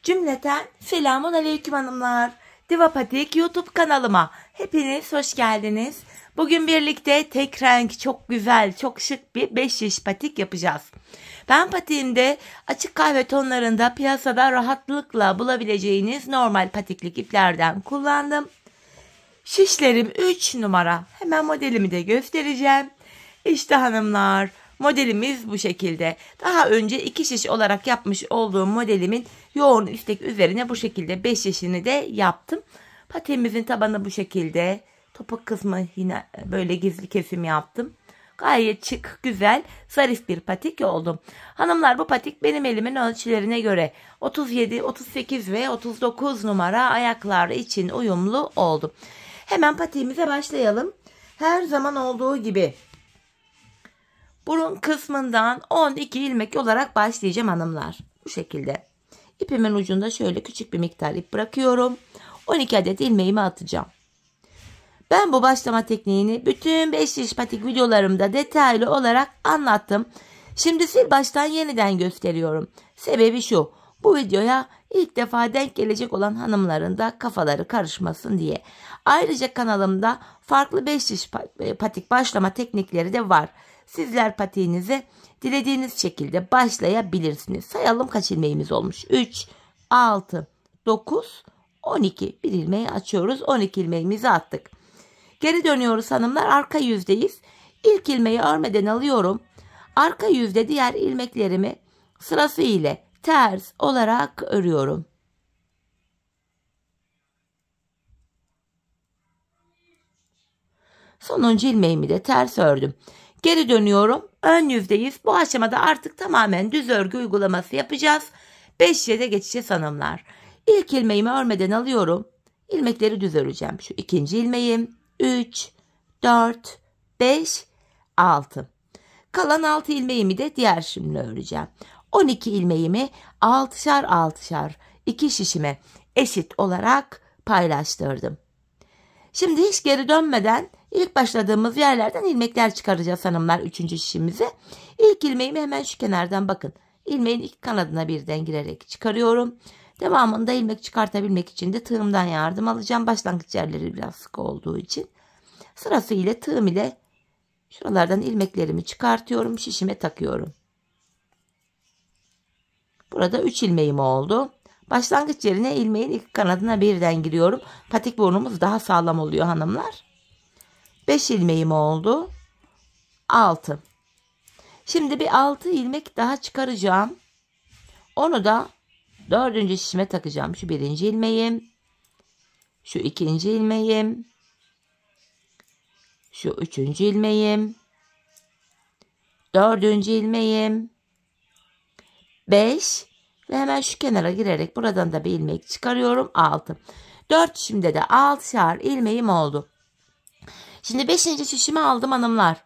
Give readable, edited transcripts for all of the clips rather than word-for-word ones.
Cümleten selamun aleyküm hanımlar. Diva Patik YouTube kanalıma hepiniz hoş geldiniz. Bugün birlikte tek renk çok güzel, çok şık bir 5 şiş patik yapacağız. Ben patiğimde açık kahve tonlarında piyasada rahatlıkla bulabileceğiniz normal patiklik iplerden kullandım. Şişlerim 3 numara. Hemen modelimi de göstereceğim. İşte hanımlar, modelimiz bu şekilde. Daha önce 2 şiş olarak yapmış olduğum modelimin yoğun istek üzerine bu şekilde 5 şişini de yaptım. Patiğimizin tabanı bu şekilde. Topuk kısmı yine böyle gizli kesim yaptım. Gayet şık, güzel, zarif bir patik oldu. Hanımlar, bu patik benim elimin ölçülerine göre 37, 38 ve 39 numara ayaklar için uyumlu oldu. Hemen patiğimize başlayalım. Her zaman olduğu gibi burun kısmından 12 ilmek olarak başlayacağım hanımlar. Bu şekilde. İpimin ucunda şöyle küçük bir miktar ip bırakıyorum. 12 adet ilmeğimi atacağım. Ben bu başlama tekniğini bütün 5 şiş patik videolarımda detaylı olarak anlattım. Şimdi sil baştan yeniden gösteriyorum. Sebebi şu: bu videoya ilk defa denk gelecek olan hanımların da kafaları karışmasın diye. Ayrıca kanalımda farklı 5 şiş patik başlama teknikleri de var. Sizler patiğinize dilediğiniz şekilde başlayabilirsiniz. Sayalım kaç ilmeğimiz olmuş. 3, 6, 9, 12. Bir ilmeği açıyoruz. 12 ilmeğimizi attık. Geri dönüyoruz hanımlar. Arka yüzdeyiz. İlk ilmeği örmeden alıyorum. Arka yüzde diğer ilmeklerimi sırası ile ters olarak örüyorum. Sonuncu ilmeğimi de ters ördüm. Geri dönüyorum. Ön yüzdeyiz. Bu aşamada artık tamamen düz örgü uygulaması yapacağız. 5 şişe geçeceğiz hanımlar. İlk ilmeğimi örmeden alıyorum. İlmekleri düz öreceğim. Şu ikinci ilmeğim. 3, 4, 5, 6. Kalan 6 ilmeğimi de diğer şimle öreceğim. 12 ilmeğimi 6'şar 6'şar 2 şişime eşit olarak paylaştırdım. Şimdi hiç geri dönmeden ilk başladığımız yerlerden ilmekler çıkaracağız hanımlar 3. şişimize. İlk ilmeğimi hemen şu kenardan bakın. İlmeğin iki kanadına birden girerek çıkarıyorum. Devamında ilmek çıkartabilmek için de tığımdan yardım alacağım. Başlangıç yerleri biraz sık olduğu için. Sırasıyla tığım ile şuralardan ilmeklerimi çıkartıyorum. Şişime takıyorum. Burada 3 ilmeğim oldu. Başlangıç yerine ilmeğin ilk kanadına birden giriyorum. Patik burnumuz daha sağlam oluyor hanımlar. 5 ilmeğim oldu. 6. Şimdi bir 6 ilmek daha çıkaracağım. Onu da 4. şişime takacağım. Şu 1. ilmeğim. Şu 2. ilmeğim. Şu 3. ilmeğim. 4. ilmeğim. 5 ve hemen şu kenara girerek buradan da bir ilmek çıkarıyorum. 6. 4 şişimde de 6'şar ilmeğim oldu. Şimdi 5. şişimi aldım hanımlar.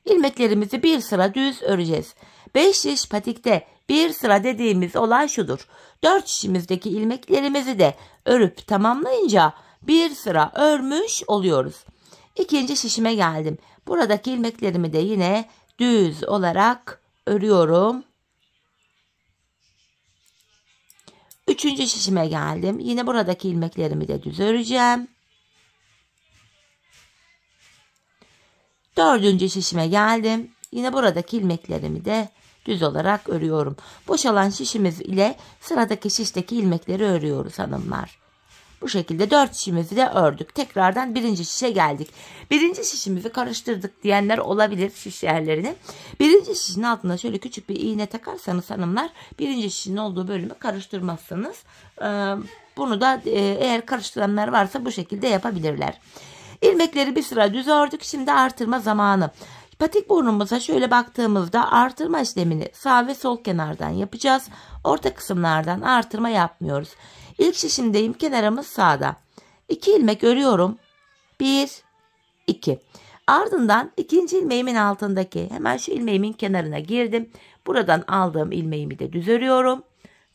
İlmeklerimizi bir sıra düz öreceğiz. 5 şiş patikte bir sıra dediğimiz olay şudur: 4 şişimizdeki ilmeklerimizi de örüp tamamlayınca bir sıra örmüş oluyoruz. 2. şişime geldim. Buradaki ilmeklerimi de yine düz olarak örüyorum. 3. şişime geldim. Yine buradaki ilmeklerimi de düz öreceğim. 4. şişime geldim. Yine buradaki ilmeklerimi de düz olarak örüyorum. Boşalan şişimiz ile sıradaki şişteki ilmekleri örüyoruz hanımlar. Bu şekilde 4 şişimizi de ördük. Tekrardan 1. şişe geldik. 1. şişimizi karıştırdık diyenler olabilir şiş yerlerini. 1. şişin altına şöyle küçük bir iğne takarsanız hanımlar 1. şişin olduğu bölümü karıştırmazsınız. Bunu da eğer karıştıranlar varsa bu şekilde yapabilirler. İlmekleri bir sıra düz ördük. Şimdi artırma zamanı. Patik burnumuza şöyle baktığımızda artırma işlemini sağ ve sol kenardan yapacağız. Orta kısımlardan artırma yapmıyoruz. İlk şişimdeyim. Kenarımız sağda. 2 ilmek örüyorum. 1, 2. Ardından 2. ilmeğimin altındaki hemen şu ilmeğimin kenarına girdim. Buradan aldığım ilmeğimi de düz örüyorum.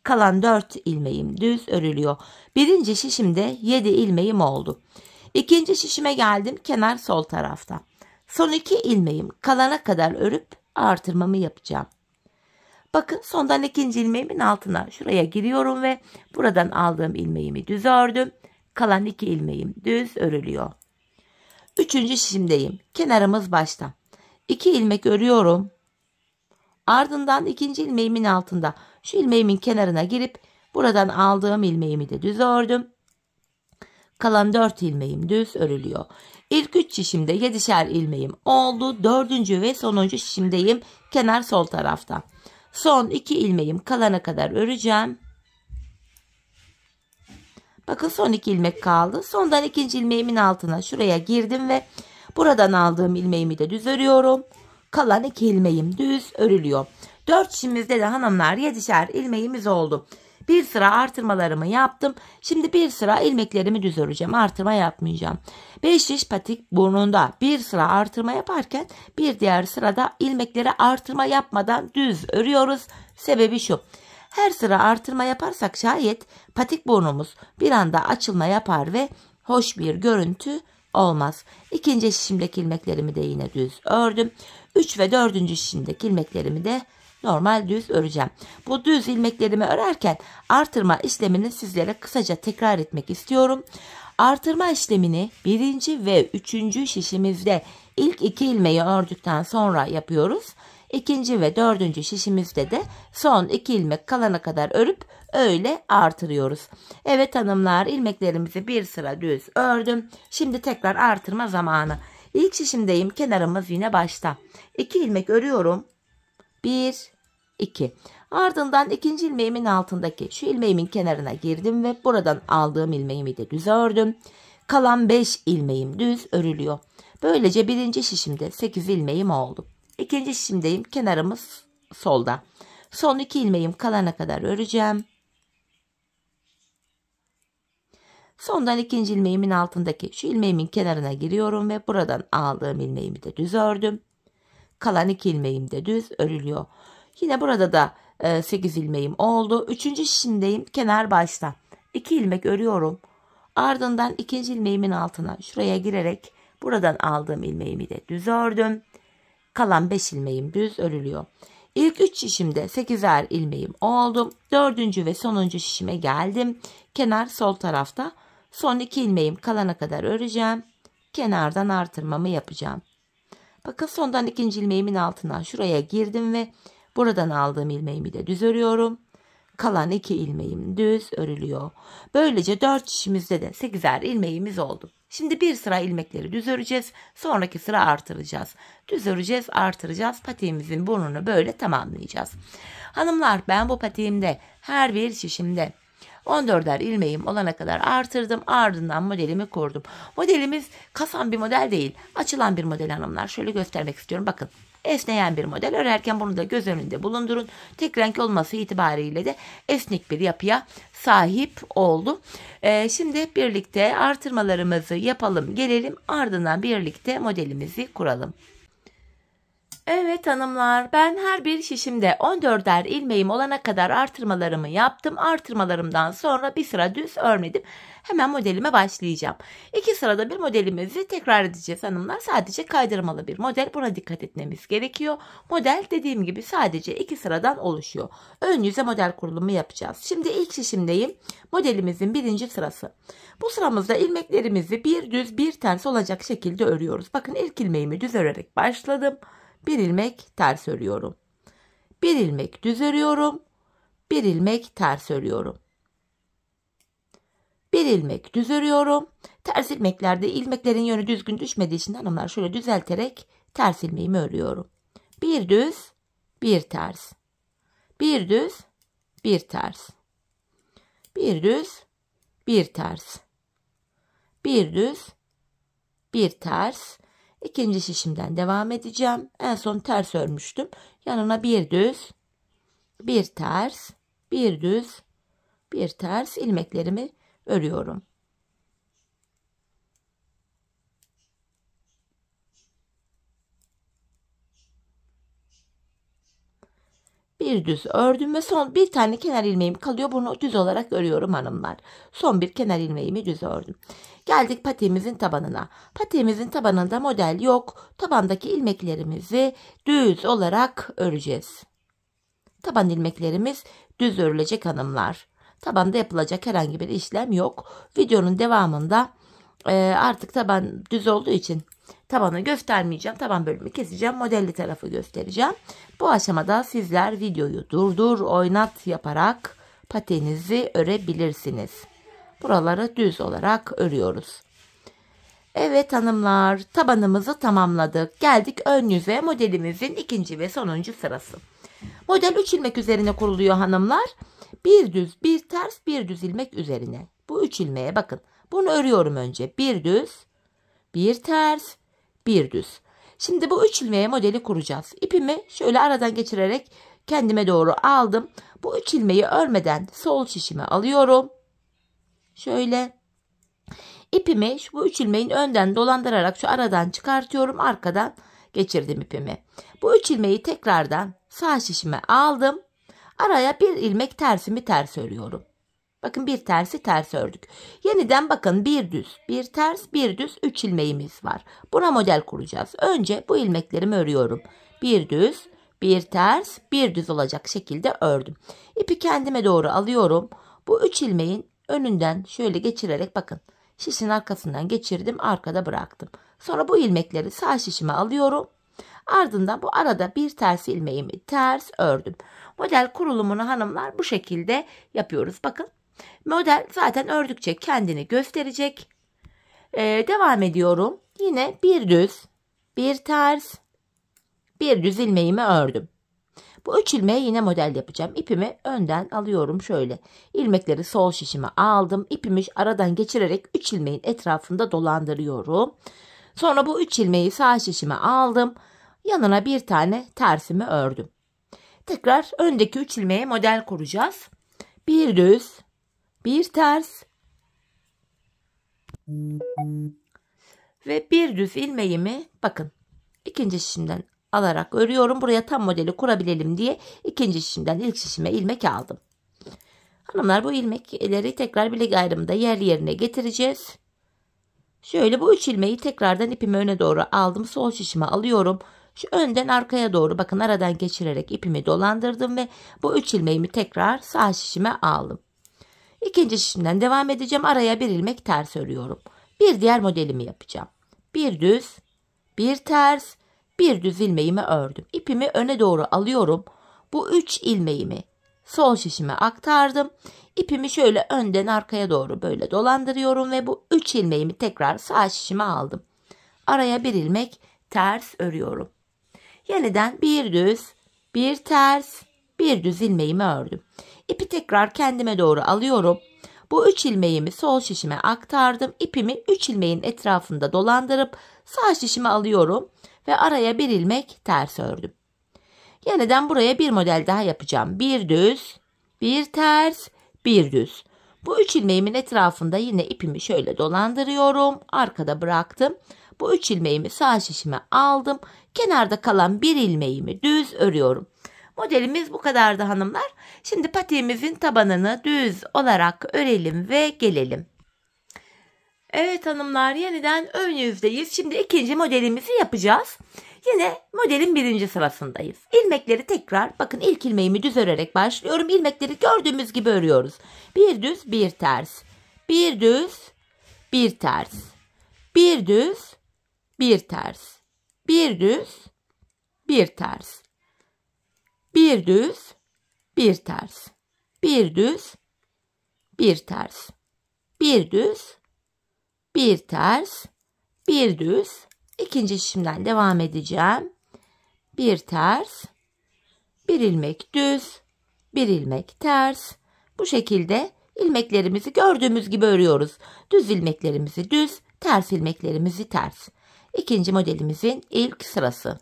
Kalan 4 ilmeğim düz örülüyor. 1. şişimde 7 ilmeğim oldu. 2. şişime geldim. Kenar sol tarafta. Son 2 ilmeğim kalana kadar örüp artırmamı yapacağım. Bakın sondan ikinci ilmeğimin altına şuraya giriyorum ve buradan aldığım ilmeğimi düz ördüm. Kalan 2 ilmeğim düz örülüyor. Üçüncü şişimdeyim. Kenarımız başta. 2 ilmek örüyorum. Ardından ikinci ilmeğimin altında şu ilmeğimin kenarına girip buradan aldığım ilmeğimi de düz ördüm. Kalan 4 ilmeğim düz örülüyor. İlk 3 şişimde 7'şer ilmeğim oldu. 4. ve sonuncu şişimdeyim. Kenar sol tarafta. Son 2 ilmeğim kalana kadar öreceğim. Bakın son 2 ilmek kaldı. Sondan ikinci ilmeğimin altına şuraya girdim ve buradan aldığım ilmeğimi de düz örüyorum. Kalan 2 ilmeğim düz örülüyor. 4 şişimizde de hanımlar 7'şer ilmeğimiz oldu. Bir sıra artırmalarımı yaptım. Şimdi bir sıra ilmeklerimi düz öreceğim. Artırma yapmayacağım. 5 şiş patik burnunda bir sıra artırma yaparken bir diğer sırada ilmekleri artırma yapmadan düz örüyoruz. Sebebi şu. Her sıra artırma yaparsak şayet patik burnumuz bir anda açılma yapar ve hoş bir görüntü olmaz. İkinci şişimdeki ilmeklerimi de yine düz ördüm. 3 ve 4. şişimdeki ilmeklerimi de normal düz öreceğim. Bu düz ilmeklerimi örerken artırma işlemini sizlere kısaca tekrar etmek istiyorum. Artırma işlemini 1. ve 3. şişimizde ilk 2 ilmeği ördükten sonra yapıyoruz. 2. ve 4. şişimizde de son 2 ilmek kalana kadar örüp öyle artırıyoruz. Evet hanımlar, ilmeklerimizi bir sıra düz ördüm. Şimdi tekrar artırma zamanı. İlk şişimdeyim. Kenarımız yine başta. 2 ilmek örüyorum. 1, 2. Ardından ikinci ilmeğimin altındaki şu ilmeğimin kenarına girdim ve buradan aldığım ilmeğimi de düz ördüm. Kalan 5 ilmeğim düz örülüyor. Böylece birinci şişimde 8 ilmeğim oldu. İkinci şişimdeyim. Kenarımız solda. Son 2 ilmeğim kalana kadar öreceğim. Sondan ikinci ilmeğimin altındaki şu ilmeğimin kenarına giriyorum ve buradan aldığım ilmeğimi de düz ördüm. Kalan 2 ilmeğim de düz örülüyor. Yine burada da 8 ilmeğim oldu. Üçüncü şişimdeyim. Kenar başta. 2 ilmek örüyorum. Ardından ikinci ilmeğimin altına şuraya girerek buradan aldığım ilmeğimi de düz ördüm. Kalan 5 ilmeğim düz örülüyor. İlk 3 şişimde 8'er ilmeğim oldu. 4. ve sonuncu şişime geldim. Kenar sol tarafta. Son 2 ilmeğim kalana kadar öreceğim. Kenardan artırmamı yapacağım. Bakın sondan ikinci ilmeğimin altına şuraya girdim ve buradan aldığım ilmeğimi de düz örüyorum. Kalan 2 ilmeğim düz örülüyor. Böylece 4 şişimizde de 8'er ilmeğimiz oldu. Şimdi bir sıra ilmekleri düz öreceğiz. Sonraki sıra artıracağız. Düz öreceğiz, artıracağız. Patiğimizin burnunu böyle tamamlayacağız. Hanımlar, ben bu patiğimde her bir şişimde 14'er ilmeğim olana kadar artırdım. Ardından modelimi kurdum. Modelimiz kasan bir model değil. Açılan bir model hanımlar. Şöyle göstermek istiyorum. Bakın. Esneyen bir model. Örerken bunu da göz önünde bulundurun. Tek renk olması itibariyle de esnek bir yapıya sahip oldu. Şimdi birlikte artırmalarımızı yapalım. Gelelim, ardından birlikte modelimizi kuralım. Evet hanımlar, ben her bir şişimde 14'er ilmeğim olana kadar artırmalarımı yaptım. Artırmalarımdan sonra bir sıra düz örmedim. Hemen modelime başlayacağım. 2 sırada bir modelimizi tekrar edeceğiz hanımlar. Sadece kaydırmalı bir model. Buna dikkat etmemiz gerekiyor. Model dediğim gibi sadece 2 sıradan oluşuyor. Ön yüze model kurulumu yapacağız. Şimdi ilk şişimdeyim. Modelimizin 1. sırası. Bu sıramızda ilmeklerimizi bir düz bir ters olacak şekilde örüyoruz. Bakın ilk ilmeğimi düz örerek başladım. 1 ilmek ters örüyorum. 1 ilmek düz örüyorum. 1 ilmek ters örüyorum. 1 ilmek düz örüyorum. Ters ilmeklerde ilmeklerin yönü düzgün düşmediği için hanımlar şöyle düzelterek ters ilmeğimi örüyorum. 1 düz, 1 ters. 1 düz, 1 ters. 1 düz, 1 ters. 1 düz, 1 ters. İkinci şişimden devam edeceğim. En son ters örmüştüm. Yanına 1 düz, 1 ters, 1 düz, 1 ters ilmeklerimi örüyorum. Bir düz ördüm ve son bir tane kenar ilmeğim kalıyor. Bunu düz olarak örüyorum hanımlar. Son bir kenar ilmeğimi düz ördüm. Geldik patiğimizin tabanına. Patiğimizin tabanında model yok. Tabandaki ilmeklerimizi düz olarak öreceğiz. Taban ilmeklerimiz düz örülecek hanımlar. Tabanda yapılacak herhangi bir işlem yok. Videonun devamında artık taban düz olduğu için tabanı göstermeyeceğim. Taban bölümü keseceğim. Modelli tarafı göstereceğim. Bu aşamada sizler videoyu durdur, oynat yaparak patiğinizi örebilirsiniz. Buraları düz olarak örüyoruz. Evet hanımlar, tabanımızı tamamladık. Geldik ön yüze, modelimizin ikinci ve sonuncu sırası. Model 3 ilmek üzerine kuruluyor hanımlar. Bir düz, bir ters, bir düz ilmek üzerine. Bu 3 ilmeğe bakın. Bunu örüyorum önce. Bir düz, bir ters, bir düz. Şimdi bu 3 ilmeğe modeli kuracağız. İpimi şöyle aradan geçirerek kendime doğru aldım. Bu 3 ilmeği örmeden sol şişime alıyorum. Şöyle. İpimi bu 3 ilmeğin önden dolandırarak şu aradan çıkartıyorum. Arkadan geçirdim ipimi. Bu 3 ilmeği tekrardan sağ şişime aldım. Araya bir ilmek tersimi ters örüyorum. Bakın bir tersi ters ördük. Yeniden bakın bir düz, bir ters, bir düz 3 ilmeğimiz var. Buna model kuracağız. Önce bu ilmeklerimi örüyorum. Bir düz, bir ters, bir düz olacak şekilde ördüm. İpi kendime doğru alıyorum. Bu 3 ilmeğin önünden şöyle geçirerek bakın. Şişin arkasından geçirdim, arkada bıraktım. Sonra bu ilmekleri sağ şişime alıyorum. Ardından bu arada bir ters ilmeğimi ters ördüm. Model kurulumunu hanımlar bu şekilde yapıyoruz. Bakın model zaten ördükçe kendini gösterecek. Devam ediyorum. Yine bir düz, bir ters, bir düz ilmeğimi ördüm. Bu 3 ilmeği yine model yapacağım. İpimi önden alıyorum şöyle. İlmekleri sol şişime aldım. İpimi aradan geçirerek 3 ilmeğin etrafında dolandırıyorum. Sonra bu 3 ilmeği sağ şişime aldım. Yanına bir tane tersimi ördüm. Tekrar öndeki 3 ilmeğe model kuracağız. Bir düz, bir ters ve bir düz ilmeğimi bakın ikinci şişimden alarak örüyorum. Buraya tam modeli kurabilelim diye ikinci şişimden ilk şişime ilmek aldım. Hanımlar bu ilmekleri tekrar bilek ayrımında yerine getireceğiz. Şöyle bu 3 ilmeği tekrardan ipimi öne doğru aldım. Sol şişime alıyorum. Şu önden arkaya doğru bakın aradan geçirerek ipimi dolandırdım ve bu 3 ilmeğimi tekrar sağ şişime aldım. İkinci şişimden devam edeceğim. Araya bir ilmek ters örüyorum. Bir diğer modelimi yapacağım. Bir düz, bir ters, bir düz ilmeğimi ördüm. İpimi öne doğru alıyorum. Bu 3 ilmeğimi sol şişime aktardım. İpimi şöyle önden arkaya doğru böyle dolandırıyorum ve bu 3 ilmeğimi tekrar sağ şişime aldım. Araya bir ilmek ters örüyorum. Yeniden bir düz, bir ters, bir düz ilmeğimi ördüm. İpi tekrar kendime doğru alıyorum. Bu 3 ilmeğimi sol şişime aktardım. İpimi 3 ilmeğin etrafında dolandırıp sağ şişime alıyorum ve araya bir ilmek ters ördüm. Yeniden buraya bir model daha yapacağım. Bir düz, bir ters, bir düz. Bu 3 ilmeğimin etrafında yine ipimi şöyle dolandırıyorum. Arkada bıraktım. Bu 3 ilmeğimi sağ şişime aldım. Kenarda kalan bir ilmeğimi düz örüyorum. Modelimiz bu kadardı hanımlar. Şimdi patiğimizin tabanını düz olarak örelim ve gelelim. Evet hanımlar, yeniden ön yüzdeyiz. Şimdi ikinci modelimizi yapacağız. Yine modelin birinci sırasındayız. İlmekleri tekrar bakın ilk ilmeğimi düz örerek başlıyorum. İlmekleri gördüğümüz gibi örüyoruz. Bir düz, bir ters. Bir düz, bir ters. Bir düz, bir ters. Bir düz, bir ters. Bir düz, bir ters. Bir düz, bir ters. Bir düz, bir ters, bir düz. İkinci şişimden devam edeceğim. Bir ters, bir ilmek düz, bir ilmek ters. Bu şekilde ilmeklerimizi gördüğümüz gibi örüyoruz. Düz ilmeklerimizi düz, ters ilmeklerimizi ters. İkinci modelimizin ilk sırası.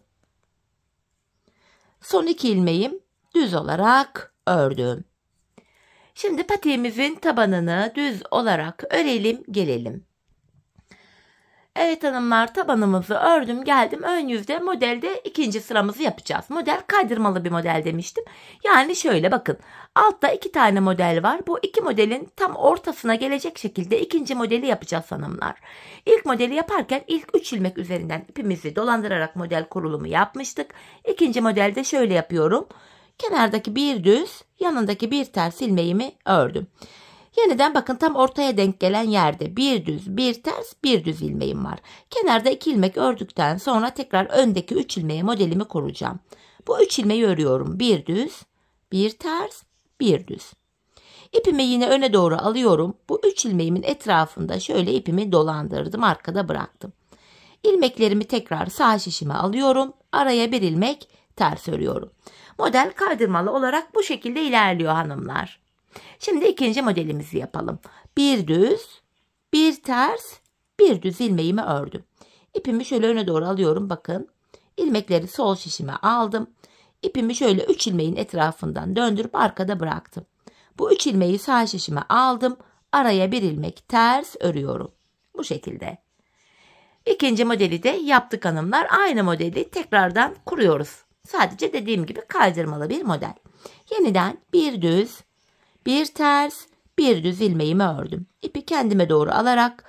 Son 2 ilmeğim düz olarak ördüm. Şimdi patiğimizin tabanını düz olarak örelim, gelelim. Evet hanımlar, tabanımızı ördüm, geldim ön yüzde. Modelde ikinci sıramızı yapacağız. Model kaydırmalı bir model demiştim. Yani şöyle bakın, altta 2 tane model var. Bu 2 modelin tam ortasına gelecek şekilde ikinci modeli yapacağız hanımlar. İlk modeli yaparken ilk 3 ilmek üzerinden ipimizi dolandırarak model kurulumu yapmıştık. İkinci modelde şöyle yapıyorum. Kenardaki bir düz, yanındaki bir ters ilmeğimi ördüm. Yeniden bakın tam ortaya denk gelen yerde bir düz, bir ters, bir düz ilmeğim var. Kenarda 2 ilmek ördükten sonra tekrar öndeki 3 ilmeğe modelimi kuracağım. Bu 3 ilmeği örüyorum. Bir düz, bir ters, bir düz. İpimi yine öne doğru alıyorum. Bu 3 ilmeğimin etrafında şöyle ipimi dolandırdım, arkada bıraktım. İlmeklerimi tekrar sağ şişime alıyorum. Araya bir ilmek ters örüyorum. Model kaydırmalı olarak bu şekilde ilerliyor hanımlar. Şimdi ikinci modelimizi yapalım. Bir düz, bir ters, bir düz ilmeğimi ördüm. İpimi şöyle öne doğru alıyorum. Bakın. İlmekleri sol şişime aldım. İpimi şöyle 3 ilmeğin etrafından döndürüp arkada bıraktım. Bu 3 ilmeği sağ şişime aldım. Araya bir ilmek ters örüyorum. Bu şekilde. İkinci modeli de yaptık hanımlar. Aynı modeli tekrardan kuruyoruz. Sadece dediğim gibi kaydırmalı bir model. Yeniden bir düz, bir ters, bir düz ilmeğimi ördüm. İpi kendime doğru alarak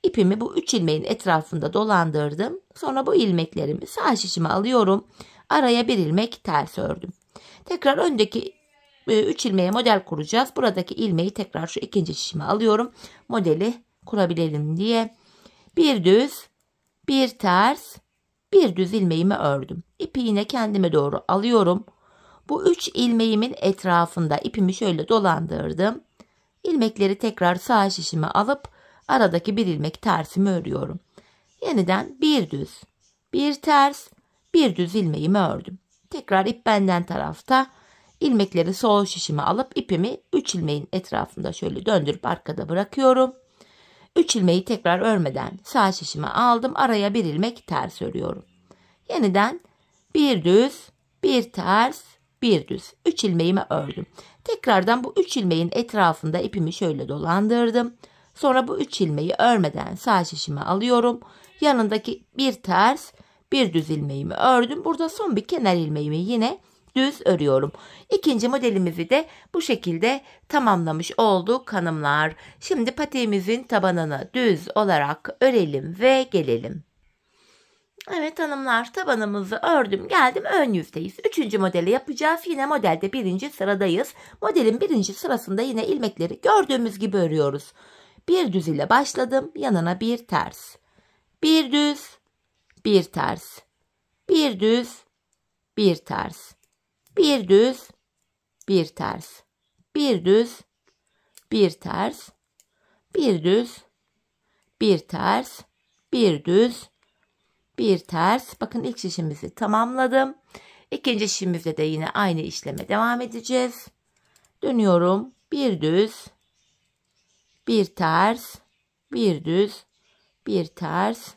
ipimi bu 3 ilmeğin etrafında dolandırdım. Sonra bu ilmeklerimi sağ şişime alıyorum. Araya bir ilmek ters ördüm. Tekrar öndeki 3 ilmeğe model kuracağız. Buradaki ilmeği tekrar şu ikinci şişime alıyorum. Modeli kurabilelim diye. Bir düz, bir ters, bir düz ilmeğimi ördüm. İpi yine kendime doğru alıyorum. Bu 3 ilmeğimin etrafında ipimi şöyle dolandırdım. İlmekleri tekrar sağ şişime alıp aradaki bir ilmek tersimi örüyorum. Yeniden bir düz, bir ters, bir düz ilmeğimi ördüm. Tekrar ip benden tarafta. İlmekleri sol şişime alıp ipimi 3 ilmeğin etrafında şöyle döndürüp arkada bırakıyorum. 3 ilmeği tekrar örmeden sağ şişime aldım. Araya bir ilmek ters örüyorum. Yeniden bir düz, bir ters, bir düz. 3 ilmeğimi ördüm. Tekrardan bu 3 ilmeğin etrafında ipimi şöyle dolandırdım. Sonra bu 3 ilmeği örmeden sağ şişime alıyorum. Yanındaki bir ters, bir düz ilmeğimi ördüm. Burada son bir kenar ilmeğimi yine düz örüyorum. İkinci modelimizi de bu şekilde tamamlamış olduk hanımlar. Şimdi patiğimizin tabanını düz olarak örelim ve gelelim. Evet hanımlar, tabanımızı ördüm geldim, ön yüzdeyiz. Üçüncü modeli yapacağız. Yine modelde birinci sıradayız. Modelin birinci sırasında yine ilmekleri gördüğümüz gibi örüyoruz. Bir düz ile başladım. Yanına bir ters. Bir düz, bir ters. Bir düz, bir ters. Bir düz, bir ters. Bir düz, bir ters. Bir düz, bir ters. Bir düz, bir ters. Bakın ilk şişimizi tamamladım. İkinci şişimizde de yine aynı işleme devam edeceğiz. Dönüyorum. Bir düz, bir ters, bir düz, bir ters.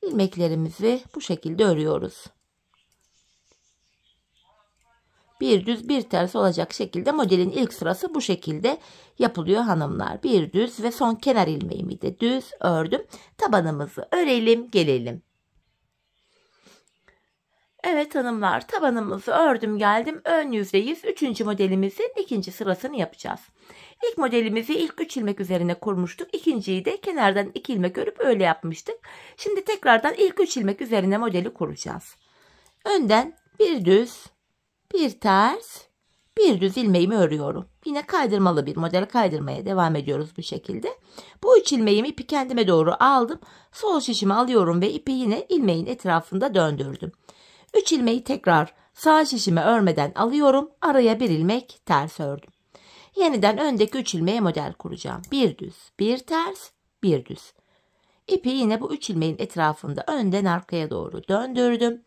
İlmeklerimizi bu şekilde örüyoruz. Bir düz, bir ters olacak şekilde modelin ilk sırası bu şekilde yapılıyor hanımlar. Bir düz ve son kenar ilmeğimi de düz ördüm. Tabanımızı örelim, gelelim. Evet hanımlar, tabanımızı ördüm geldim, ön yüzdeyiz. Üçüncü modelimizin ikinci sırasını yapacağız. İlk modelimizi ilk 3 ilmek üzerine kurmuştuk. İkinciyi de kenardan 2 ilmek örüp öyle yapmıştık. Şimdi tekrardan ilk 3 ilmek üzerine modeli kuracağız. Önden bir düz, bir ters, bir düz ilmeğimi örüyorum. Yine kaydırmalı bir model kaydırmaya devam ediyoruz bu şekilde. Bu 3 ilmeğimi ipi kendime doğru aldım. Sol şişime alıyorum ve ipi yine ilmeğin etrafında döndürdüm. 3 ilmeği tekrar sağ şişime örmeden alıyorum. Araya bir ilmek ters ördüm. Yeniden öndeki 3 ilmeğe model kuracağım. Bir düz, bir ters, bir düz. İpi yine bu 3 ilmeğin etrafında önden arkaya doğru döndürdüm.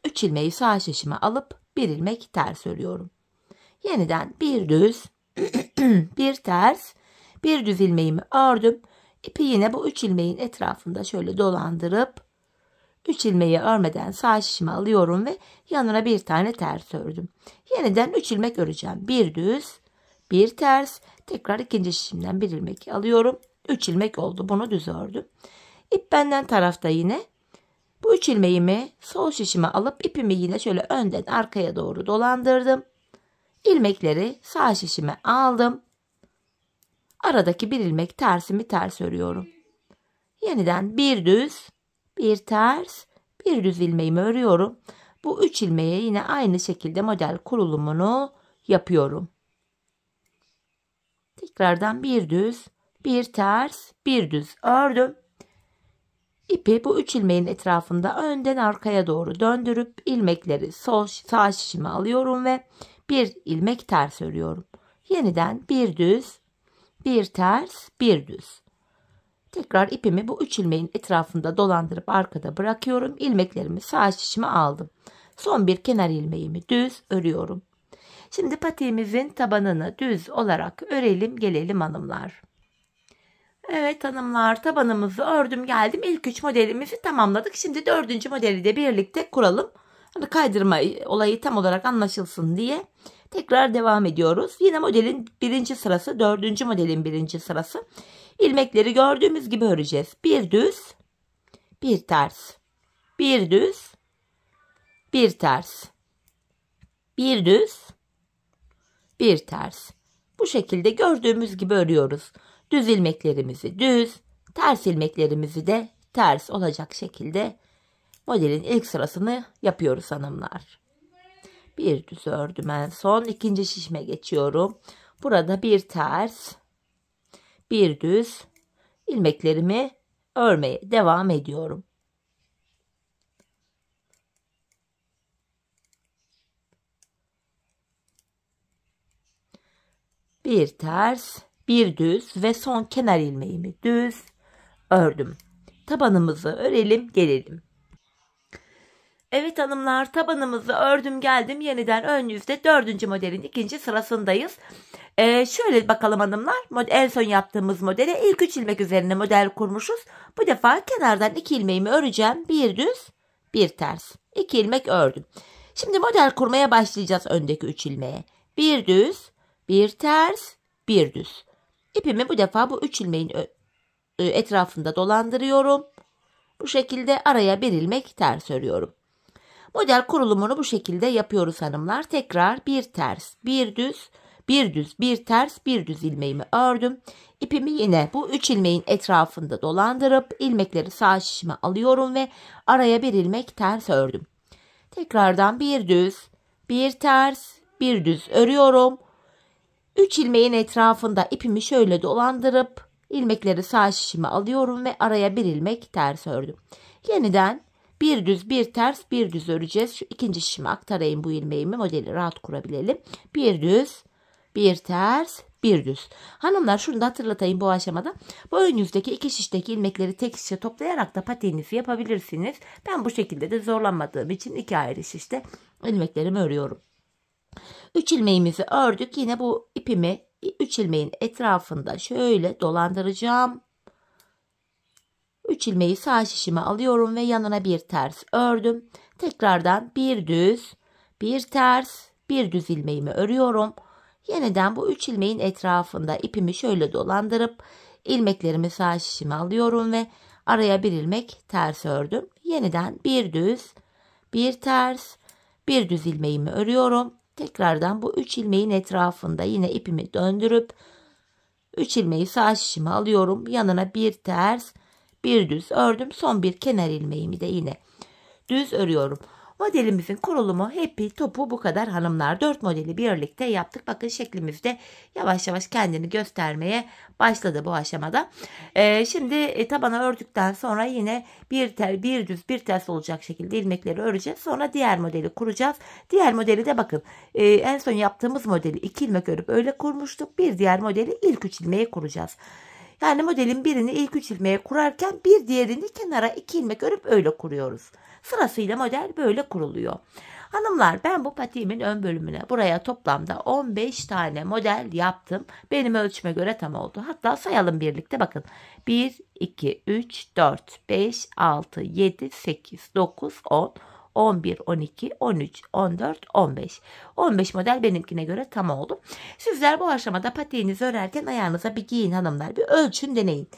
3 ilmeği sağ şişime alıp bir ilmek ters örüyorum. Yeniden bir düz, bir ters, bir düz ilmeğimi ördüm. İpi yine bu 3 ilmeğin etrafında şöyle dolandırıp 3 ilmeği örmeden sağ şişime alıyorum ve yanına bir tane ters ördüm. Yeniden 3 ilmek öreceğim. Bir düz, bir ters, tekrar ikinci şişimden bir ilmek alıyorum. 3 ilmek oldu. Bunu düz ördüm. İp benden tarafta yine. Bu 3 ilmeğimi sol şişime alıp ipimi yine şöyle önden arkaya doğru dolandırdım. İlmekleri sağ şişime aldım. Aradaki bir ilmek tersimi ters örüyorum. Yeniden bir düz, bir ters, bir düz ilmeğimi örüyorum. bu 3 ilmeğe yine aynı şekilde model kurulumunu yapıyorum. Tekrardan bir düz, bir ters, bir düz ördüm. İpi bu 3 ilmeğin etrafında önden arkaya doğru döndürüp ilmekleri sağ şişime alıyorum ve bir ilmek ters örüyorum. Yeniden bir düz, bir ters, bir düz. Tekrar ipimi bu 3 ilmeğin etrafında dolandırıp arkada bırakıyorum. İlmeklerimi sağ şişime aldım. Son bir kenar ilmeğimi düz örüyorum. Şimdi patiğimizin tabanını düz olarak örelim gelelim hanımlar. Evet hanımlar, tabanımızı ördüm geldim. İlk 3 modelimizi tamamladık. Şimdi 4. modeli de birlikte kuralım. Hani kaydırma olayı tam olarak anlaşılsın diye tekrar devam ediyoruz. Yine modelin 1. sırası, 4. modelin 1. sırası. İlmekleri gördüğümüz gibi öreceğiz. Bir düz, bir ters. Bir düz, bir ters. Bir düz, bir ters. Bu şekilde gördüğümüz gibi örüyoruz. Düz ilmeklerimizi düz, ters ilmeklerimizi de ters olacak şekilde modelin ilk sırasını yapıyoruz hanımlar. Bir düz ördüm en son. İkinci şişime geçiyorum. Burada bir ters, bir düz ilmeklerimi örmeye devam ediyorum. Bir ters, bir düz ve son kenar ilmeğimi düz ördüm. Tabanımızı örelim gelelim. Evet hanımlar, tabanımızı ördüm geldim. Yeniden ön yüzde 4. modelin 2. sırasındayız. Şöyle bakalım hanımlar. En son yaptığımız modele ilk 3 ilmek üzerine model kurmuşuz. Bu defa kenardan 2 ilmeğimi öreceğim. Bir düz, bir ters. 2 ilmek ördüm. Şimdi model kurmaya başlayacağız öndeki 3 ilmeğe. Bir düz, bir ters, bir düz. İpimi bu defa bu 3 ilmeğin etrafında dolandırıyorum. Bu şekilde araya bir ilmek ters örüyorum. Model kurulumunu bu şekilde yapıyoruz hanımlar. Tekrar bir ters, bir düz, bir düz, bir ters, bir düz ilmeğimi ördüm. İpimi yine bu 3 ilmeğin etrafında dolandırıp ilmekleri sağ şişime alıyorum ve araya bir ilmek ters ördüm. Tekrardan bir düz, bir ters, bir düz örüyorum. 3 ilmeğin etrafında ipimi şöyle dolandırıp ilmekleri sağ şişime alıyorum ve araya bir ilmek ters ördüm. Yeniden bir düz, bir ters, bir düz öreceğiz. Şu ikinci şişime aktarayım bu ilmeğimi, modeli rahat kurabilelim. Bir düz, bir ters, bir düz. Hanımlar şunu da hatırlatayım bu aşamada. Bu ön yüzdeki 2 şişteki ilmekleri tek şişe toplayarak da patiğinizi yapabilirsiniz. Ben bu şekilde de zorlanmadığım için 2 ayrı şişte ilmeklerimi örüyorum. 3 ilmeğimizi ördük. Yine bu ipimi 3 ilmeğin etrafında şöyle dolandıracağım. 3 ilmeği sağ şişime alıyorum ve yanına bir ters ördüm. Tekrardan bir düz, bir ters, bir düz ilmeğimi örüyorum. Yeniden bu 3 ilmeğin etrafında ipimi şöyle dolandırıp ilmeklerimi sağ şişime alıyorum ve araya bir ilmek ters ördüm. Yeniden bir düz, bir ters, bir düz ilmeğimi örüyorum. Tekrardan bu 3 ilmeğin etrafında yine ipimi döndürüp 3 ilmeği sağ şişime alıyorum. Yanına bir ters, bir düz ördüm. Son bir kenar ilmeğimi de yine düz örüyorum. Modelimizin kurulumu hepi topu bu kadar hanımlar. 4 modeli birlikte yaptık. Bakın şeklimiz de yavaş yavaş kendini göstermeye başladı bu aşamada. Şimdi tabana ördükten sonra yine bir düz bir ters olacak şekilde ilmekleri öreceğiz. Sonra diğer modeli kuracağız. Diğer modeli de bakın en son yaptığımız modeli 2 ilmek örüp öyle kurmuştuk. Bir diğer modeli ilk 3 ilmeğe kuracağız. Yani modelin birini ilk 3 ilmeğe kurarken bir diğerini kenara 2 ilmek örüp öyle kuruyoruz. Sırasıyla model böyle kuruluyor. Hanımlar ben bu patiğimin ön bölümüne buraya toplamda 15 tane model yaptım. Benim ölçüme göre tam oldu. Hatta sayalım birlikte bakın. 1, 2, 3, 4, 5, 6, 7, 8, 9, 10, 11, 12, 13, 14, 15. 15 model benimkine göre tam oldu. Sizler bu aşamada patiğinizi örerken ayağınıza bir giyin hanımlar. Bir ölçün deneyin.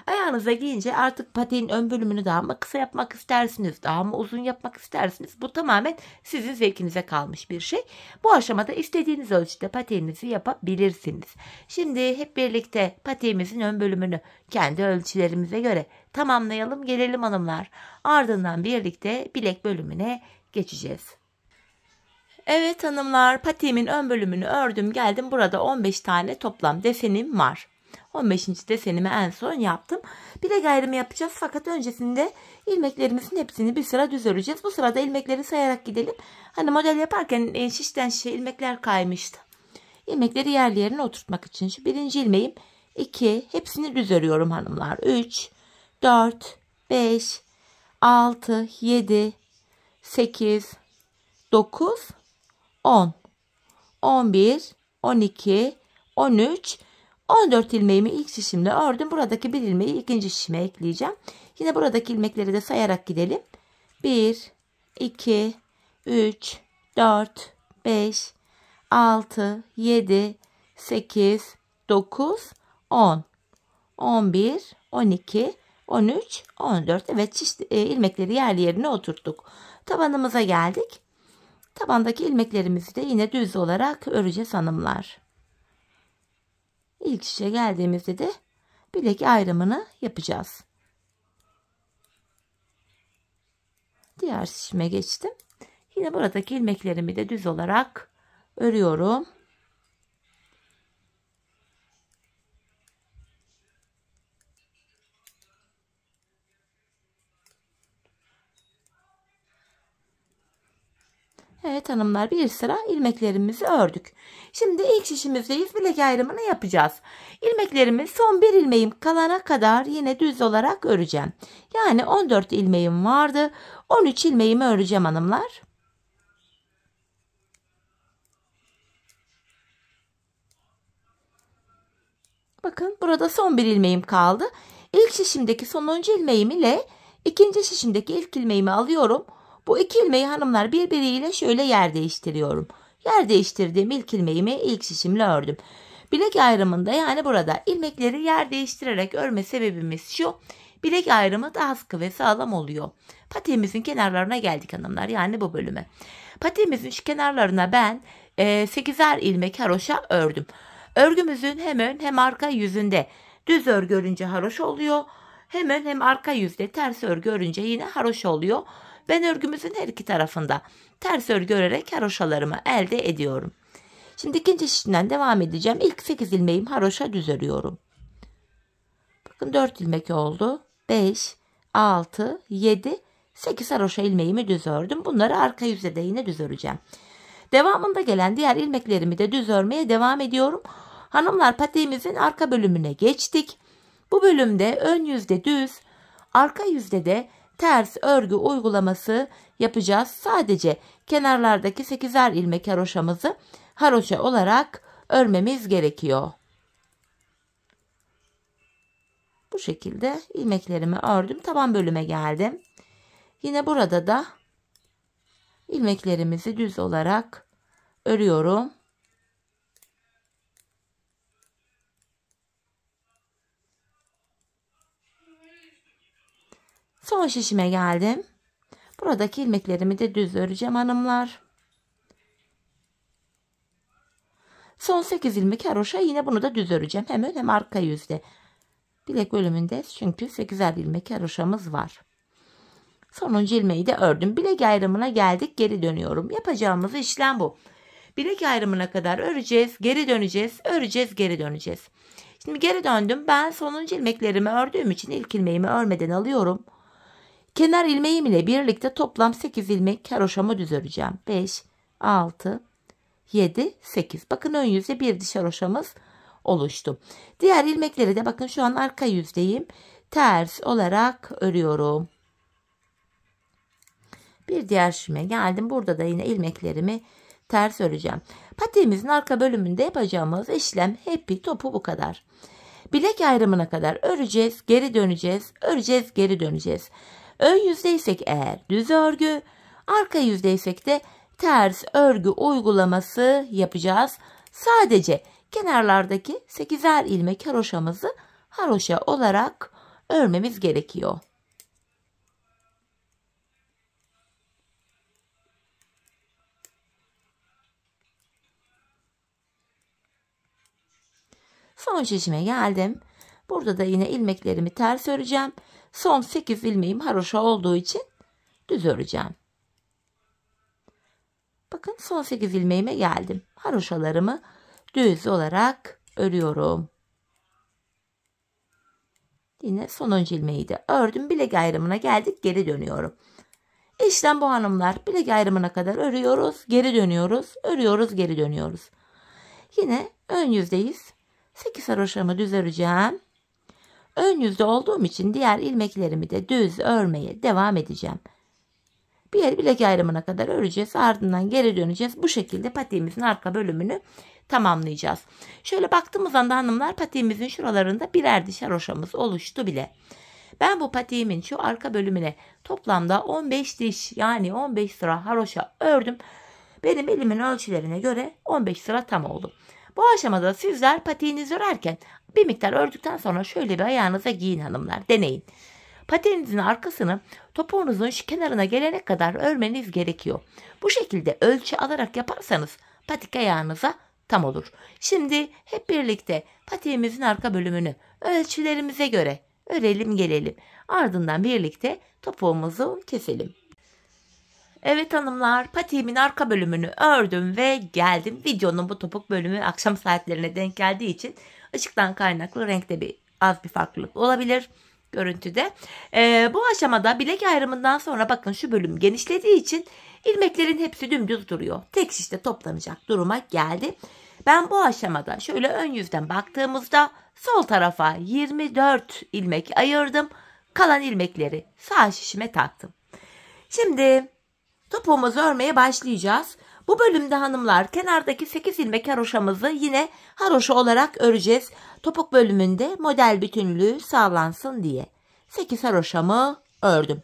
Ayağınıza giyince artık patiğin ön bölümünü daha mı kısa yapmak istersiniz, daha mı uzun yapmak istersiniz? Bu tamamen sizin zevkinize kalmış bir şey. Bu aşamada istediğiniz ölçüde patiğinizi yapabilirsiniz. Şimdi hep birlikte patiğimizin ön bölümünü kendi ölçülerimize göre tamamlayalım gelelim hanımlar. Ardından birlikte bilek bölümüne geçeceğiz. Evet hanımlar, patiğimin ön bölümünü ördüm geldim. Burada 15 tane toplam desenim var. 15. desenimi en son yaptım. Bilek ayrımı yapacağız fakat öncesinde ilmeklerimizin hepsini bir sıra düz öreceğiz. Bu sırada ilmekleri sayarak gidelim. Hani model yaparken şişten şişe ilmekler kaymıştı. İlmekleri yerli yerine oturtmak için şu birinci ilmeğim 2, hepsini düz örüyorum hanımlar. 3, 4, 5, 6, 7, 8, 9, 10, 11, 12, 13, 14 ilmeğimi ilk şişimle ördüm. Buradaki bir ilmeği ikinci şişime ekleyeceğim. Yine buradaki ilmekleri de sayarak gidelim. 1, 2, 3, 4, 5, 6, 7, 8, 9, 10, 11, 12, 13, 14. Evet, ilmekleri yerli yerine oturttuk. Tabanımıza geldik. Tabandaki ilmeklerimizi de yine düz olarak öreceğiz hanımlar. İlk şişe geldiğimizde de bilek ayrımını yapacağız. Diğer şişime geçtim. Yine buradaki ilmeklerimi de düz olarak örüyorum. Evet hanımlar, bir sıra ilmeklerimizi ördük. Şimdi ilk şişimizdeyiz. Bilek ayrımını yapacağız. İlmeklerimi son bir ilmeğim kalana kadar yine düz olarak öreceğim. Yani 14 ilmeğim vardı. 13 ilmeğimi öreceğim hanımlar. Bakın burada son bir ilmeğim kaldı. İlk şişimdeki sonuncu ilmeğim ile ikinci şişimdeki ilk ilmeğimi alıyorum. Bu iki ilmeği hanımlar birbiriyle şöyle yer değiştiriyorum. Yer değiştirdiğim ilk ilmeğimi ilk şişimle ördüm. Bilek ayrımında, yani burada ilmekleri yer değiştirerek örme sebebimiz şu: bilek ayrımı daha sıkı ve sağlam oluyor. Patiğimizin kenarlarına geldik hanımlar, yani bu bölüme. Patiğimizin şu kenarlarına ben 8'er ilmek haroşa ördüm. Örgümüzün hem ön hem arka yüzünde düz örgü örünce haroşa oluyor. Hem ön hem arka yüzde ters örgü örünce yine haroşa oluyor. Ben örgümüzün her iki tarafında ters örgü örerek haroşalarımı elde ediyorum. Şimdi ikinci şişimden devam edeceğim. İlk 8 ilmeğim haroşa düz örüyorum. Bakın 4 ilmek oldu. 5, 6, 7, 8 haroşa ilmeğimi düz ördüm. Bunları arka yüzde de yine düz öreceğim. Devamında gelen diğer ilmeklerimi de düz örmeye devam ediyorum. Hanımlar, patiğimizin arka bölümüne geçtik. Bu bölümde ön yüzde düz, arka yüzde de ters örgü uygulaması yapacağız. Sadece kenarlardaki 8'er ilmek haroşamızı haroşa olarak örmemiz gerekiyor. Bu şekilde ilmeklerimi ördüm. Taban bölüme geldim. Yine burada da ilmeklerimizi düz olarak örüyorum. Son şişime geldim. Buradaki ilmeklerimi de düz öreceğim hanımlar. Son 8 ilmek haroşa, yine bunu da düz öreceğim. Hem ön hem arka yüzde. Bilek bölümünde çünkü 8'er ilmek haroşamız var. Sonuncu ilmeği de ördüm. Bilek ayrımına geldik, geri dönüyorum. Yapacağımız işlem bu. Bilek ayrımına kadar öreceğiz, geri döneceğiz, öreceğiz, geri döneceğiz. Şimdi geri döndüm. Ben sonuncu ilmeklerimi ördüğüm için ilk ilmeğimi örmeden alıyorum. Kenar ilmeğim ile birlikte toplam 8 ilmek haroşamı düz öreceğim. 5, 6, 7, 8. Bakın ön yüzde bir diş haroşamız oluştu. Diğer ilmekleri de bakın şu an arka yüzdeyim. Ters olarak örüyorum. Bir diğer şişime geldim. Burada da yine ilmeklerimi ters öreceğim. Patiğimizin arka bölümünde yapacağımız işlem hepi topu bu kadar. Bilek ayrımına kadar öreceğiz, geri döneceğiz, öreceğiz, geri döneceğiz. Ön yüzdeysek eğer düz örgü, arka yüzdeysek de ters örgü uygulaması yapacağız. Sadece kenarlardaki 8'er ilmek haroşamızı haroşa olarak örmemiz gerekiyor. Son şişime geldim. Burada da yine ilmeklerimi ters öreceğim. Son 8 ilmeğim haroşa olduğu için düz öreceğim. Bakın son 8 ilmeğime geldim. Haroşalarımı düz olarak örüyorum. Yine sonuncu ilmeği de ördüm. Bilek ayrımına geldik. Geri dönüyorum. İşlem bu hanımlar. Bilek ayrımına kadar örüyoruz. Geri dönüyoruz. Örüyoruz. Geri dönüyoruz. Yine ön yüzdeyiz. 8 haroşamı düz öreceğim. Ön yüzde olduğum için diğer ilmeklerimi de düz örmeye devam edeceğim. Bir bilek ayrımına kadar öreceğiz. Ardından geri döneceğiz. Bu şekilde patiğimizin arka bölümünü tamamlayacağız. Şöyle baktığımız anda hanımlar patiğimizin şuralarında birer diş haroşamız oluştu bile. Ben bu patiğimin şu arka bölümüne toplamda 15 diş yani 15 sıra haroşa ördüm. Benim elimin ölçülerine göre 15 sıra tam oldu. Bu aşamada sizler patiğinizi örerken bir miktar ördükten sonra şöyle bir ayağınıza giyin hanımlar. Deneyin. Patiğinizin arkasını topuğunuzun şu kenarına gelene kadar örmeniz gerekiyor. Bu şekilde ölçü alarak yaparsanız patik ayağınıza tam olur. Şimdi hep birlikte patiğimizin arka bölümünü ölçülerimize göre örelim gelelim. Ardından birlikte topuğumuzu keselim. Evet hanımlar, patiğimin arka bölümünü ördüm ve geldim. Videonun bu topuk bölümü akşam saatlerine denk geldiği için ışıktan kaynaklı renkte az bir farklılık olabilir görüntüde. Bu aşamada bilek ayrımından sonra bakın şu bölüm genişlediği için ilmeklerin hepsi dümdüz duruyor. Tek şişte toplanacak duruma geldi. Ben bu aşamada şöyle ön yüzden baktığımızda sol tarafa 24 ilmek ayırdım. Kalan ilmekleri sağ şişime taktım. Şimdi topuğumuzu örmeye başlayacağız. Bu bölümde hanımlar kenardaki 8 ilmek haroşamızı yine haroşa olarak öreceğiz. Topuk bölümünde model bütünlüğü sağlansın diye 8 haroşamı ördüm.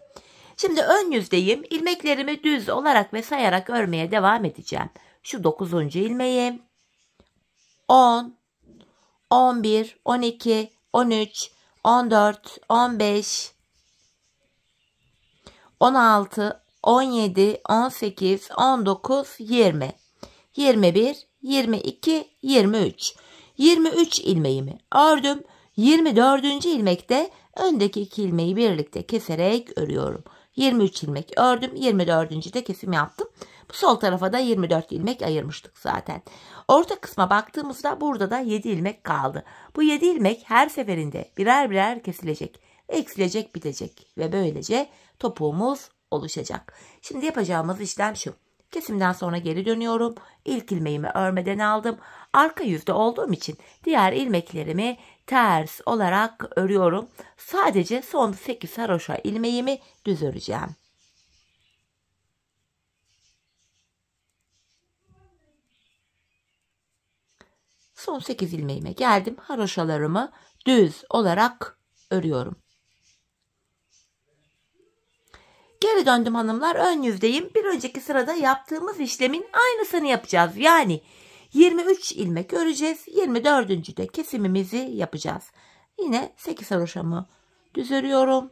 Şimdi ön yüzdeyim. İlmeklerimi düz olarak ve sayarak örmeye devam edeceğim. Şu 9. ilmeğim 10, 11, 12, 13, 14, 15, 16, 17, 18, 19, 20, 21, 22, 23. 23 ilmeğimi ördüm. 24. ilmekte öndeki 2 ilmeği birlikte keserek örüyorum. 23 ilmek ördüm. 24. de kesim yaptım. Bu sol tarafa da 24 ilmek ayırmıştık zaten. Orta kısma baktığımızda burada da 7 ilmek kaldı. Bu 7 ilmek her seferinde birer birer kesilecek, eksilecek, bitecek ve böylece topuğumuz oluşacak. Şimdi yapacağımız işlem şu. Kesimden sonra geri dönüyorum. İlk ilmeğimi örmeden aldım. Arka yüzde olduğum için diğer ilmeklerimi ters olarak örüyorum. Sadece son 8 haroşa ilmeğimi düz öreceğim. Son 8 ilmeğime geldim. Haroşalarımı düz olarak örüyorum. Geri döndüm hanımlar. Ön yüzdeyim. Bir önceki sırada yaptığımız işlemin aynısını yapacağız. Yani 23 ilmek öreceğiz. 24. de kesimimizi yapacağız. Yine 8 haroşamı düz örüyorum.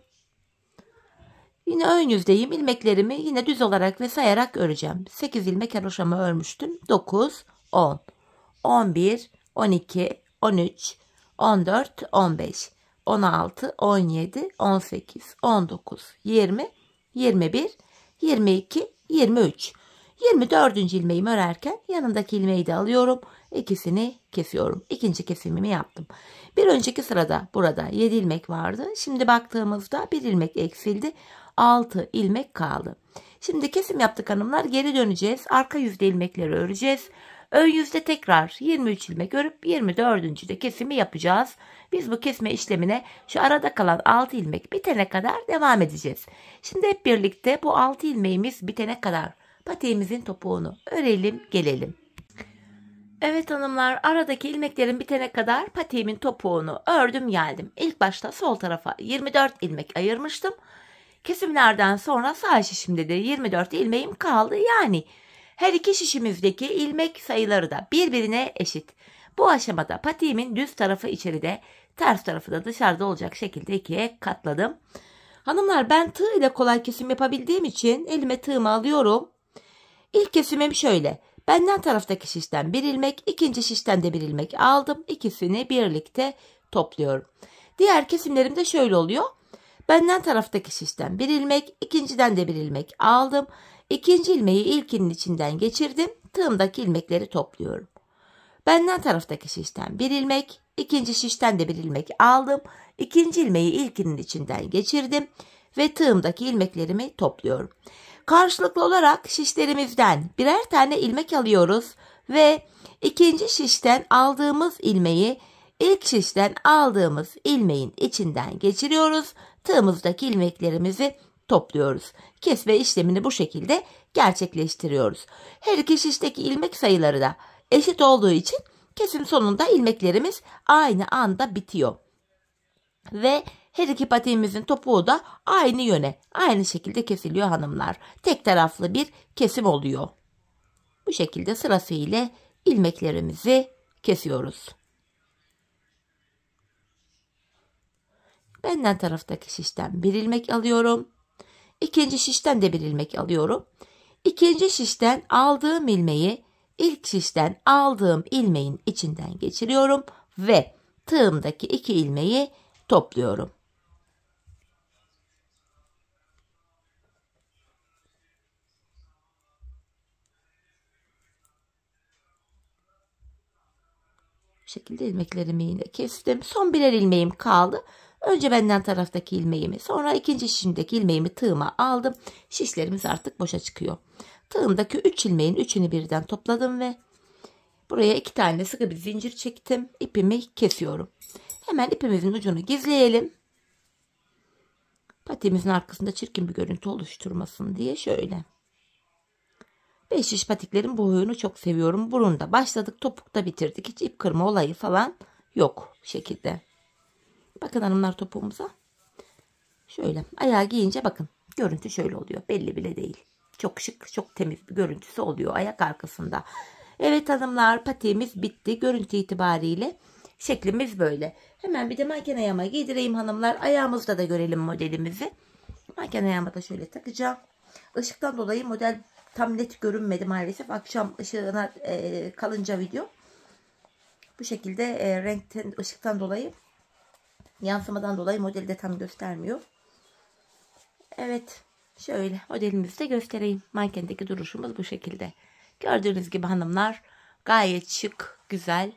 Yine ön yüzdeyim. İlmeklerimi yine düz olarak ve sayarak öreceğim. 8 ilmek haroşamı örmüştüm. 9, 10, 11, 12, 13, 14, 15, 16, 17, 18, 19, 20, 21, 22, 23. 24. ilmeğimi örerken yanındaki ilmeği de alıyorum. İkisini kesiyorum. İkinci kesimimi yaptım. Bir önceki sırada burada 7 ilmek vardı. Şimdi baktığımızda 1 ilmek eksildi. 6 ilmek kaldı. Şimdi kesim yaptık hanımlar. Geri döneceğiz. Arka yüzde ilmekleri öreceğiz. Ön yüzde tekrar 23 ilmek örüp 24. de kesimi yapacağız. Biz bu kesme işlemine şu arada kalan 6 ilmek bitene kadar devam edeceğiz. Şimdi hep birlikte bu 6 ilmeğimiz bitene kadar patiğimizin topuğunu örelim gelelim. Evet hanımlar, aradaki ilmeklerin bitene kadar patiğimin topuğunu ördüm geldim. İlk başta sol tarafa 24 ilmek ayırmıştım. Kesimlerden sonra sağ şişimde de 24 ilmeğim kaldı. Yani her iki şişimizdeki ilmek sayıları da birbirine eşit. Bu aşamada patiğimin düz tarafı içeride, ters tarafı da dışarıda olacak şekilde ikiye katladım. Hanımlar, ben tığ ile kolay kesim yapabildiğim için elime tığımı alıyorum. İlk kesimim şöyle. Benden taraftaki şişten bir ilmek, ikinci şişten de bir ilmek aldım. İkisini birlikte topluyorum. Diğer kesimlerim de şöyle oluyor. Benden taraftaki şişten bir ilmek, ikinciden de bir ilmek aldım. İkinci ilmeği ilkinin içinden geçirdim. Tığımdaki ilmekleri topluyorum. Benden taraftaki şişten bir ilmek, ikinci şişten de bir ilmek aldım. İkinci ilmeği ilkinin içinden geçirdim ve tığımdaki ilmeklerimi topluyorum. Karşılıklı olarak şişlerimizden birer tane ilmek alıyoruz ve ikinci şişten aldığımız ilmeği ilk şişten aldığımız ilmeğin içinden geçiriyoruz. Tığımızdaki ilmeklerimizi topluyoruz. Kesme işlemini bu şekilde gerçekleştiriyoruz. Her iki şişteki ilmek sayıları da eşit olduğu için kesim sonunda ilmeklerimiz aynı anda bitiyor. Ve her iki patiğimizin topuğu da aynı yöne, aynı şekilde kesiliyor hanımlar. Tek taraflı bir kesim oluyor. Bu şekilde sırasıyla ilmeklerimizi kesiyoruz. Benden taraftaki şişten bir ilmek alıyorum. İkinci şişten de bir ilmek alıyorum. İkinci şişten aldığım ilmeği ilk şişten aldığım ilmeğin içinden geçiriyorum ve tığımdaki iki ilmeği topluyorum. Bu şekilde ilmeklerimi yine kestim. Son birer ilmeğim kaldı. Önce benden taraftaki ilmeğimi, sonra ikinci şişimdeki ilmeğimi tığıma aldım. Şişlerimiz artık boşa çıkıyor. Tığımdaki 3 ilmeğin 3'ünü birden topladım ve buraya 2 tane sıkı bir zincir çektim. İpimi kesiyorum. Hemen ipimizin ucunu gizleyelim. Patiğimizin arkasında çirkin bir görüntü oluşturmasın diye şöyle. 5 şiş patiklerin bu huyunu çok seviyorum. Burunda başladık, topukta bitirdik. Hiç ip kırma olayı falan yok bu şekilde. Bakın hanımlar topuğumuza. Şöyle ayağı giyince bakın görüntü şöyle oluyor. Belli bile değil. Çok şık, çok temiz bir görüntüsü oluyor ayak arkasında. Evet hanımlar, patiğimiz bitti. Görüntü itibariyle şeklimiz böyle. Hemen bir de manken ayağıma giydireyim hanımlar. Ayağımızda da görelim modelimizi. Manken ayağıma da şöyle takacağım. Işıktan dolayı model tam net görünmedi maalesef. Akşam ışığına kalınca video. Bu şekilde renkten, ışıktan dolayı, yansımadan dolayı modeli de tam göstermiyor. Evet. Şöyle modelimizi de göstereyim. Mankendeki duruşumuz bu şekilde. Gördüğünüz gibi hanımlar gayet şık, güzel,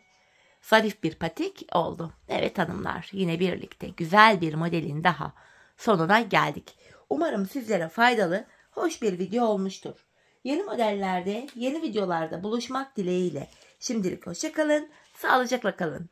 zarif bir patik oldu. Evet hanımlar, yine birlikte güzel bir modelin daha sonuna geldik. Umarım sizlere faydalı, hoş bir video olmuştur. Yeni modellerde, yeni videolarda buluşmak dileğiyle. Şimdilik hoşça kalın, sağlıcakla kalın.